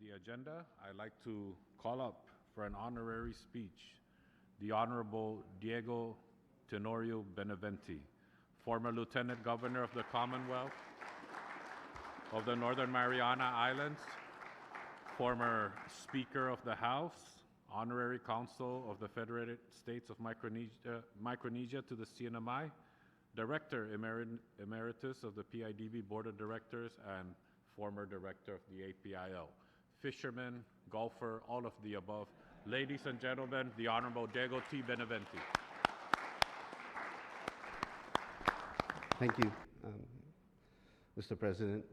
the agenda, I'd like to call up for an honorary speech the Honorable Diego Benavente, former Lieutenant Governor of the Commonwealth of the Northern Mariana Islands, former Speaker of the House, Honorary Consul of the Federated States of Micronesia to the CNMI, Director Emeritus of the PIDB Board of Directors, and former Director of the APIL. Fisherman, golfer, all of the above. Ladies and gentlemen, the Honorable Diego T. Benavente. Thank you, Mr. President,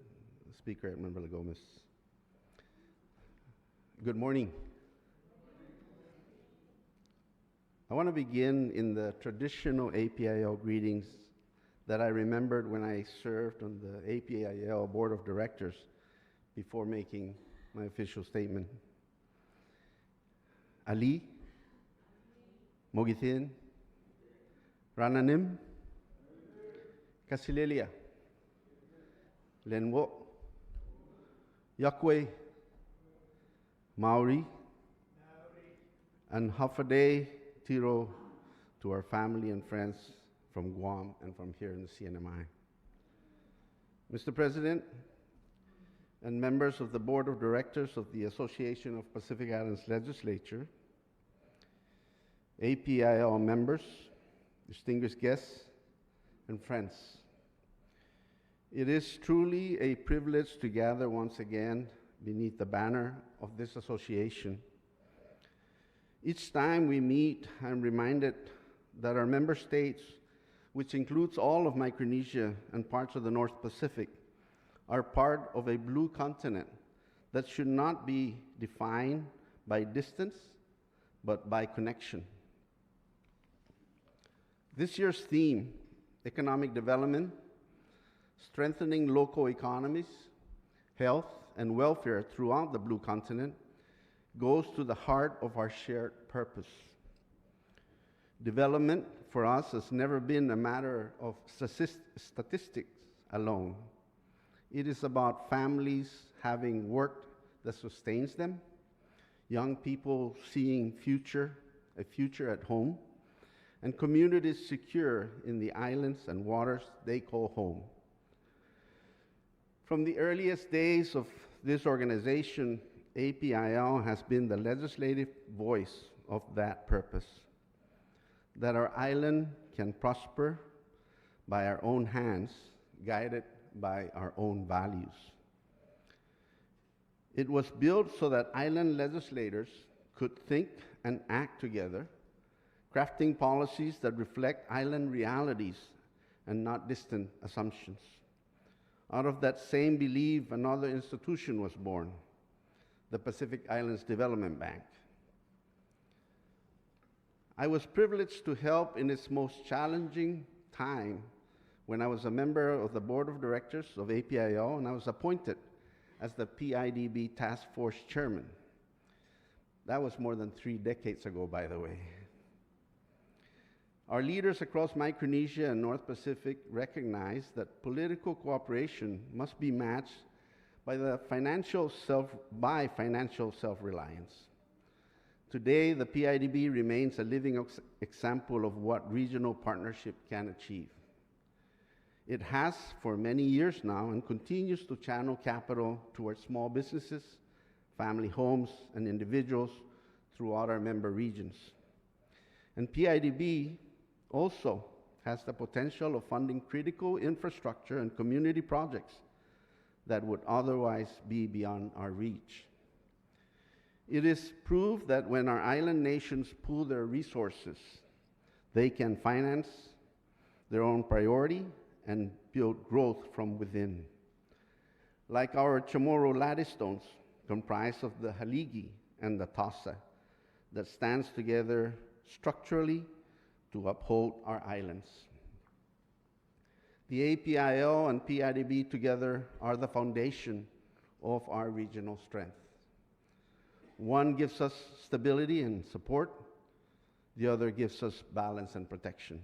Speaker Member Gomez. Good morning. I want to begin in the traditional APIL greetings that I remembered when I served on the APIL Board of Directors before making my official statement. Ali, Mogithin, Rananim, Kasilelia, Lenwo, Yakwe, Maori, and Hafaday Tiro to our family and friends from Guam and from here in the CNMI. Mr. President and members of the Board of Directors of the Association of Pacific Islands Legislature, APIL members, distinguished guests, and friends. It is truly a privilege to gather once again beneath the banner of this association. Each time we meet, I'm reminded that our member states, which includes all of Micronesia and parts of the North Pacific, are part of a blue continent that should not be defined by distance, but by connection. This year's theme, economic development, strengthening local economies, health, and welfare throughout the blue continent, goes to the heart of our shared purpose. Development for us has never been a matter of statistics alone. It is about families having work that sustains them, young people seeing a future at home, and communities secure in the islands and waters they call home. From the earliest days of this organization, APIL has been the legislative voice of that purpose, that our island can prosper by our own hands, guided by our own values. It was built so that island legislators could think and act together, crafting policies that reflect island realities and not distant assumptions. Out of that same belief, another institution was born, the Pacific Islands Development Bank. I was privileged to help in its most challenging time when I was a member of the Board of Directors of APIL, and I was appointed as the PIDB Task Force Chairman. That was more than 3 decades ago, by the way. Our leaders across Micronesia and North Pacific recognize that political cooperation must be matched by financial self-reliance. Today, the PIDB remains a living example of what regional partnership can achieve. It has for many years now and continues to channel capital towards small businesses, family homes, and individuals throughout our member regions. And PIDB also has the potential of funding critical infrastructure and community projects that would otherwise be beyond our reach. It is proof that when our island nations pool their resources, they can finance their own priority and build growth from within. Like our Chamorro lattice stones, comprised of the Haligi and the Tasa, that stands together structurally to uphold our islands. The APIL and PIDB together are the foundation of our regional strength. One gives us stability and support, the other gives us balance and protection.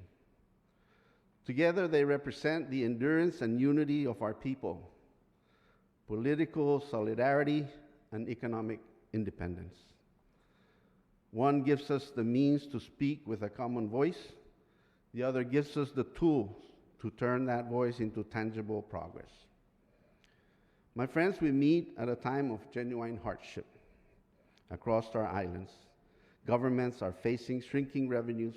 Together, they represent the endurance and unity of our people, political solidarity, and economic independence. One gives us the means to speak with a common voice. The other gives us the tools to turn that voice into tangible progress. My friends, we meet at a time of genuine hardship across our islands. Governments are facing shrinking revenues,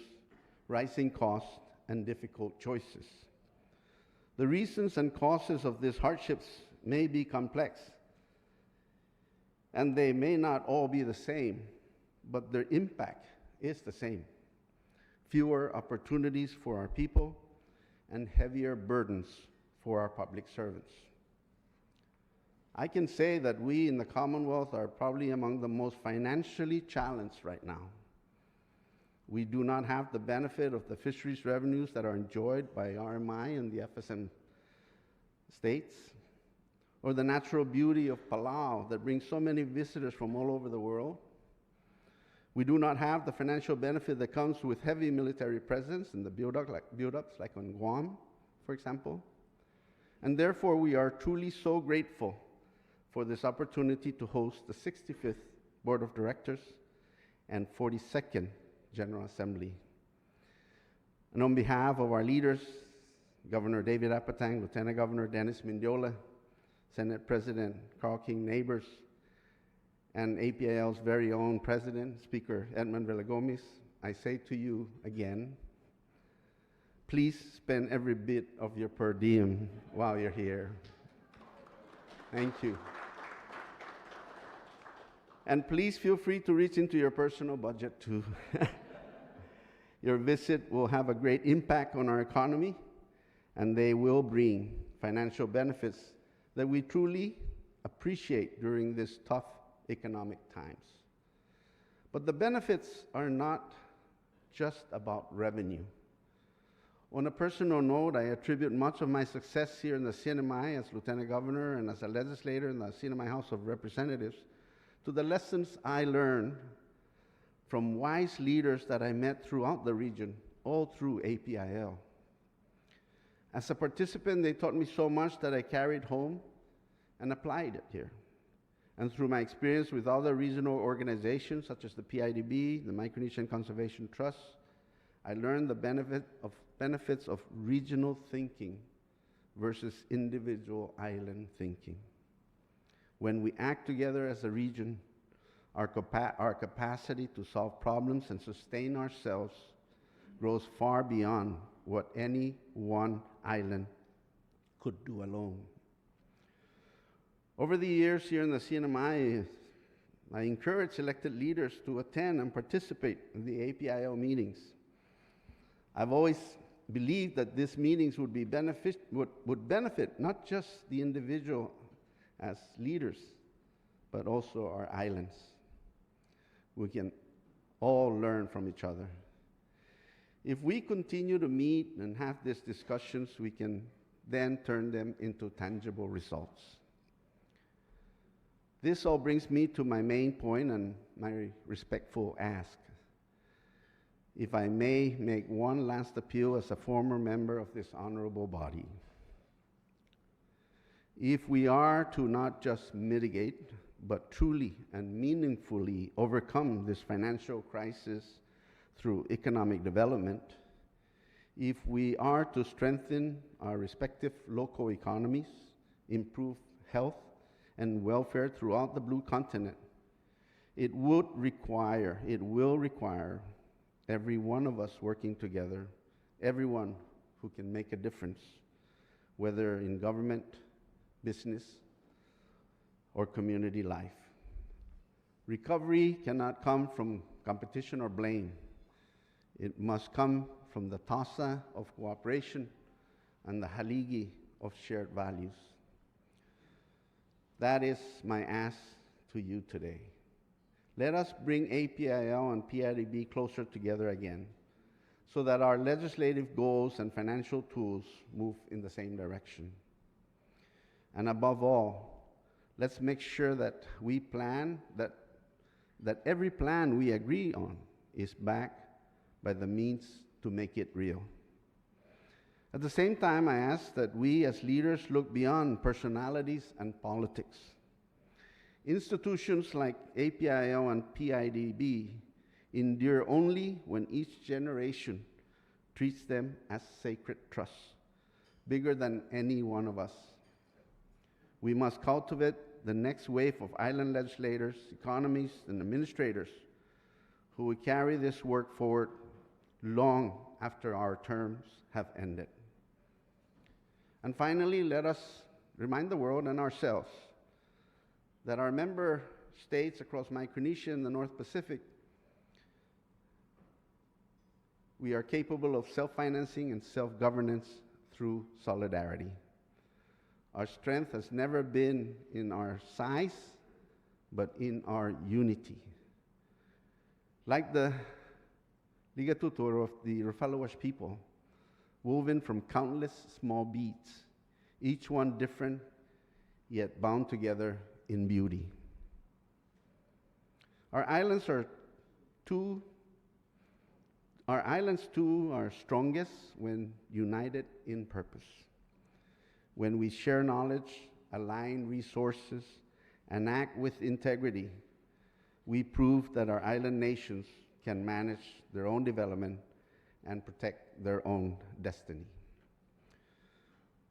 rising costs, and difficult choices. The reasons and causes of these hardships may be complex, and they may not all be the same, but their impact is the same. Fewer opportunities for our people and heavier burdens for our public servants. I can say that we in the Commonwealth are probably among the most financially challenged right now. We do not have the benefit of the fisheries revenues that are enjoyed by RMI and the FSM states, or the natural beauty of Palau that brings so many visitors from all over the world. We do not have the financial benefit that comes with heavy military presence and the build-ups like on Guam, for example. And therefore, we are truly so grateful for this opportunity to host the 65th Board of Directors and 42nd General Assembly. And on behalf of our leaders, Governor David Apatang, Lieutenant Governor Dennis Mendiola, Senate President Carl King Neighbors, and APIL's very own President, Speaker Edmund Villagomez, I say to you again, please spend every bit of your per diem while you're here. Thank you. And please feel free to reach into your personal budget too. Your visit will have a great impact on our economy, and they will bring financial benefits that we truly appreciate during these tough economic times. But the benefits are not just about revenue. On a personal note, I attribute much of my success here in the CNMI as Lieutenant Governor and as a legislator in the CNMI House of Representatives to the lessons I learned from wise leaders that I met throughout the region, all through APIL. As a participant, they taught me so much that I carried home and applied it here. And through my experience with other regional organizations, such as the PIDB, the Micronesian Conservation Trust, I learned the benefits of regional thinking versus individual island thinking. When we act together as a region, our capacity to solve problems and sustain ourselves grows far beyond what any one island could do alone. Over the years here in the CNMI, I encourage elected leaders to attend and participate in the APIL meetings. I've always believed that these meetings would benefit not just the individual as leaders, but also our islands. We can all learn from each other. If we continue to meet and have these discussions, we can then turn them into tangible results. This all brings me to my main point and my respectful ask. If I may make one last appeal as a former member of this honorable body. If we are to not just mitigate, but truly and meaningfully overcome this financial crisis through economic development, if we are to strengthen our respective local economies, improve health and welfare throughout the Blue Continent, it will require every one of us working together, everyone who can make a difference, whether in government, business, or community life. Recovery cannot come from competition or blame. It must come from the TASA of cooperation and the Haligi of shared values. That is my ask to you today. Let us bring APIL and PIDB closer together again so that our legislative goals and financial tools move in the same direction. And above all, let's make sure that we plan, that every plan we agree on is backed by the means to make it real. At the same time, I ask that we as leaders look beyond personalities and politics. Institutions like APIL and PIDB endure only when each generation treats them as sacred trusts, bigger than any one of us. We must cultivate the next wave of island legislators, economists, and administrators who will carry this work forward long after our terms have ended. And finally, let us remind the world and ourselves that our member states across Micronesia and the North Pacific, we are capable of self-financing and self-governance through solidarity. Our strength has never been in our size, but in our unity. Like the Liga Tutoro of the Rufalawash people, woven from countless small beads, each one different, yet bound together in beauty. Our islands too are strongest when united in purpose. When we share knowledge, align resources, and act with integrity, we prove that our island nations can manage their own development and protect their own destiny.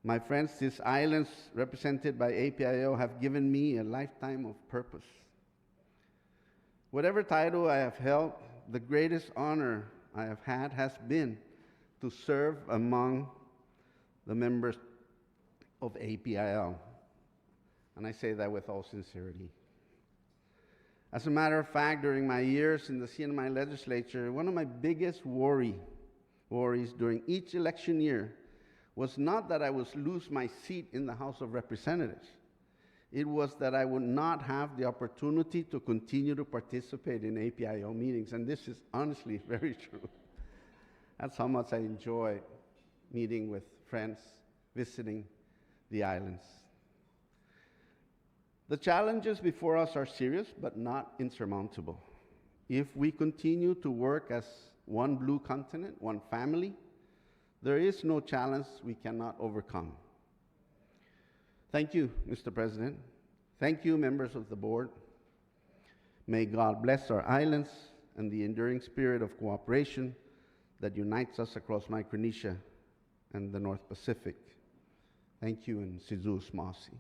My friends, these islands represented by APIL have given me a lifetime of purpose. Whatever title I have held, the greatest honor I have had has been to serve among the members of APIL, and I say that with all sincerity. As a matter of fact, during my years in the CNMI legislature, one of my biggest worries during each election year was not that I would lose my seat in the House of Representatives. It was that I would not have the opportunity to continue to participate in APIL meetings, and this is honestly very true. That's how much I enjoy meeting with friends, visiting the islands. The challenges before us are serious, but not insurmountable. If we continue to work as one blue continent, one family, there is no challenge we cannot overcome. Thank you, Mr. President. Thank you, members of the board. May God bless our islands and the enduring spirit of cooperation that unites us across Micronesia and the North Pacific. Thank you, and Sizu Smasi.